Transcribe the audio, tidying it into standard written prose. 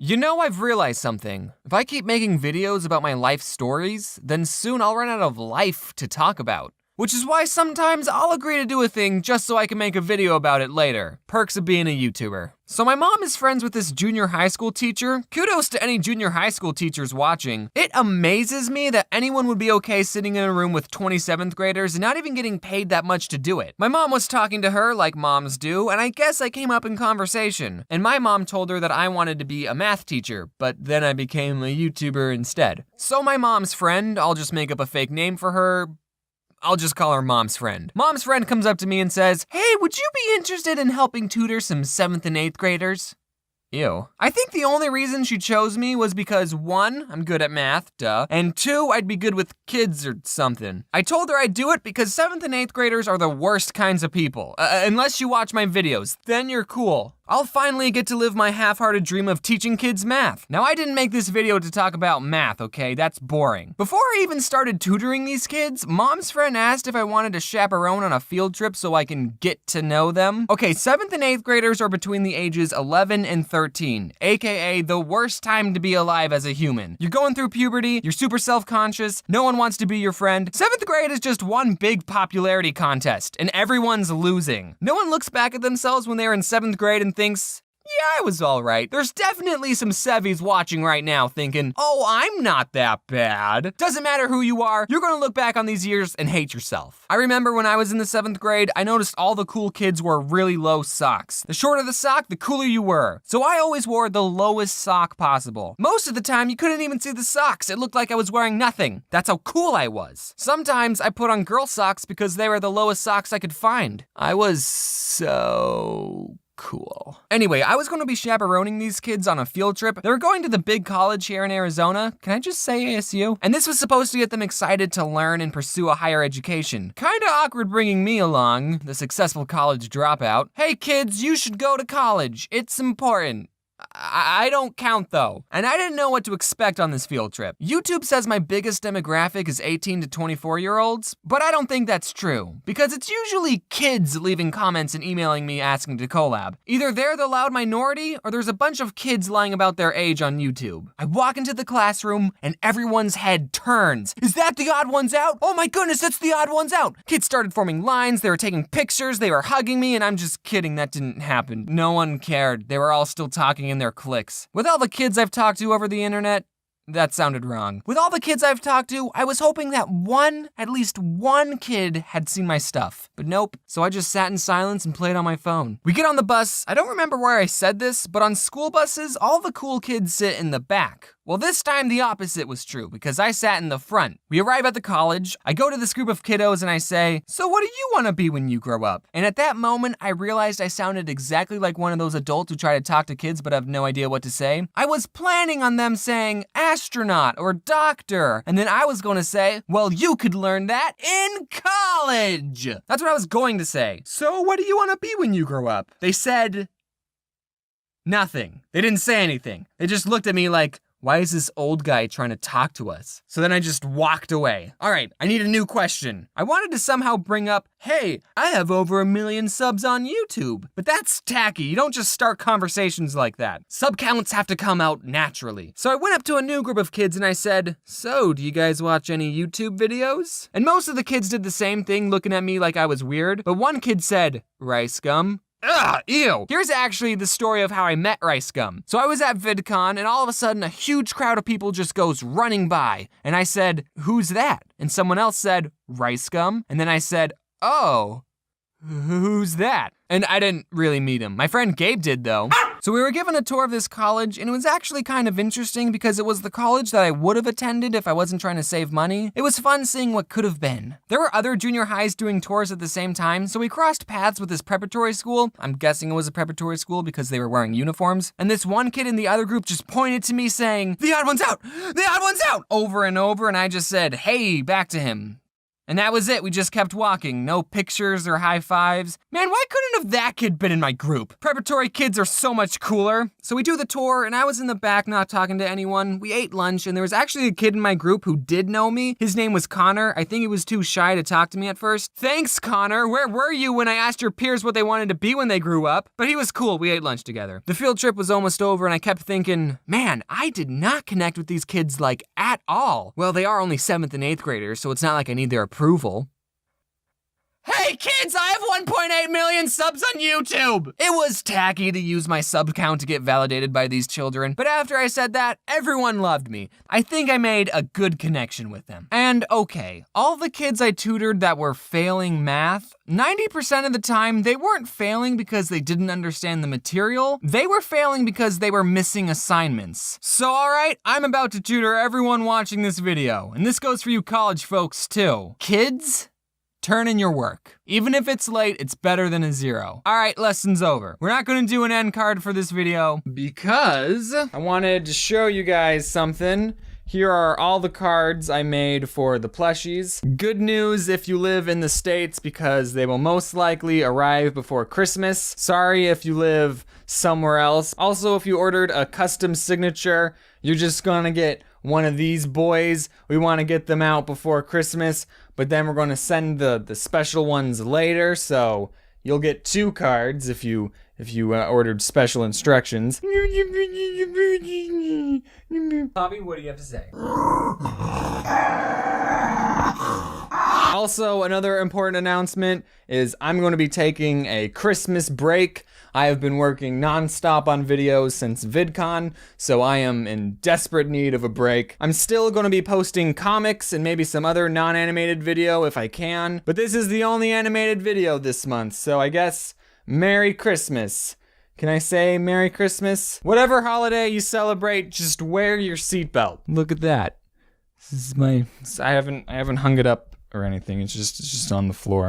You know, I've realized something. If I keep making videos about my life stories, then soon I'll run out of life to talk about. Which is why sometimes I'll agree to do a thing just so I can make a video about it later. Perks of being a YouTuber. So my mom is friends with this junior high school teacher. Kudos to any junior high school teachers watching. It amazes me that anyone would be okay sitting in a room with 27th graders and not even getting paid that much to do it. My mom was talking to her like moms do, and I guess I came up in conversation. And my mom told her that I wanted to be a math teacher, but then I became a YouTuber instead. So my mom's friend, I'll just make up a fake name for her, I'll just call her Mom's Friend. Mom's Friend comes up to me and says, "Hey, would you be interested in helping tutor some 7th and 8th graders?" Ew. I think the only reason she chose me was because 1, I'm good at math, duh, and 2, I'd be good with kids or something. I told her I'd do it because 7th and 8th graders are the worst kinds of people. Unless you watch my videos, then you're cool. I'll finally get to live my half-hearted dream of teaching kids math. Now, I didn't make this video to talk about math, okay? That's boring. Before I even started tutoring these kids, Mom's Friend asked if I wanted to chaperone on a field trip so I can get to know them. Okay, 7th and 8th graders are between the ages 11 and 13, aka the worst time to be alive as a human. You're going through puberty, you're super self-conscious, no one wants to be your friend. 7th grade is just one big popularity contest, and everyone's losing. No one looks back at themselves when they're in 7th grade and thinks, yeah, I was all right. There's definitely some Sevies watching right now thinking, oh, I'm not that bad. Doesn't matter who you are, you're gonna look back on these years and hate yourself. I remember when I was in the 7th grade, I noticed all the cool kids wore really low socks. The shorter the sock, the cooler you were. So I always wore the lowest sock possible. Most of the time, you couldn't even see the socks. It looked like I was wearing nothing. That's how cool I was. Sometimes I put on girl socks because they were the lowest socks I could find. I was so cool. Anyway, I was going to be chaperoning these kids on a field trip. They were going to the big college here in Arizona. Can I just say ASU? And this was supposed to get them excited to learn and pursue a higher education. Kinda awkward bringing me along, the successful college dropout. Hey kids, you should go to college. It's important. I don't count though, and I didn't know what to expect on this field trip. YouTube says my biggest demographic is 18 to 24-year-olds, but I don't think that's true, because it's usually kids leaving comments and emailing me asking to collab. Either they're the loud minority, or there's a bunch of kids lying about their age on YouTube. I walk into the classroom, and everyone's head turns. Is that the Odd Ones Out? Oh my goodness, that's the Odd Ones Out! Kids started forming lines, they were taking pictures, they were hugging me, and I'm just kidding, that didn't happen. No one cared. They were all still talking in their cliques. With all the kids I've talked to over the internet, that sounded wrong. With all the kids I've talked to, I was hoping that at least one kid had seen my stuff. But nope, so I just sat in silence and played on my phone. We get on the bus. I don't remember where I said this, but on school buses, all the cool kids sit in the back. Well, this time the opposite was true, because I sat in the front. We arrive at the college, I go to this group of kiddos and I say, "So what do you want to be when you grow up?" And at that moment, I realized I sounded exactly like one of those adults who try to talk to kids but have no idea what to say. I was planning on them saying astronaut or doctor, and then I was going to say, well, you could learn that in college. That's what I was going to say. So what do you want to be when you grow up? They said nothing. They didn't say anything. They just looked at me like, why is this old guy trying to talk to us? So then I just walked away. All right, I need a new question. I wanted to somehow bring up, hey, I have over 1 million subs on YouTube. But that's tacky. You don't just start conversations like that. Sub counts have to come out naturally. So I went up to a new group of kids and I said, so do you guys watch any YouTube videos? And most of the kids did the same thing, looking at me like I was weird. But one kid said, rice gum. Ugh, ew. Here's actually the story of how I met Rice Gum. So I was at VidCon and all of a sudden a huge crowd of people just goes running by. And I said, who's that? And someone else said, Rice Gum. And then I said, oh, who's that? And I didn't really meet him. My friend Gabe did though. So we were given a tour of this college and it was actually kind of interesting because it was the college that I would have attended if I wasn't trying to save money. It was fun seeing what could have been. There were other junior highs doing tours at the same time, so we crossed paths with this preparatory school. I'm guessing it was a preparatory school because they were wearing uniforms. And this one kid in the other group just pointed to me saying, "The Odd One's out! The Odd One's out!" over and over, and I just said, hey, back to him. And that was it, we just kept walking. No pictures or high fives. Man, why couldn't have that kid been in my group? Preparatory kids are so much cooler. So we do the tour, and I was in the back not talking to anyone. We ate lunch, and there was actually a kid in my group who did know me. His name was Connor. I think he was too shy to talk to me at first. Thanks, Connor. Where were you when I asked your peers what they wanted to be when they grew up? But he was cool. We ate lunch together. The field trip was almost over, and I kept thinking, man, I did not connect with these kids, like, at all. Well, they are only 7th and 8th graders, so it's not like I need their approval. Hey kids, I have 1.8 million subs on YouTube! It was tacky to use my sub count to get validated by these children, but after I said that, everyone loved me. I think I made a good connection with them. And okay, all the kids I tutored that were failing math, 90% of the time, they weren't failing because they didn't understand the material. They were failing because they were missing assignments. So alright, I'm about to tutor everyone watching this video, and this goes for you college folks too. Kids, turn in your work. Even if it's late, it's better than a 0. All right, lesson's over. We're not gonna do an end card for this video because I wanted to show you guys something. Here are all the cards I made for the plushies. Good news if you live in the States because they will most likely arrive before Christmas. Sorry if you live somewhere else. Also, if you ordered a custom signature, you're just gonna get one of these boys. We wanna get them out before Christmas, but then we're gonna send the special ones later, so you'll get 2 cards if you ordered special instructions. Bobby, what do you have to say? Also, another important announcement is I'm going to be taking a Christmas break. I have been working non-stop on videos since VidCon, so I am in desperate need of a break. I'm still going to be posting comics and maybe some other non-animated video if I can, but this is the only animated video this month, so I guess Merry Christmas. Can I say Merry Christmas? Whatever holiday you celebrate, just wear your seatbelt. Look at that. This is my, I haven't hung it up or anything. It's just on the floor.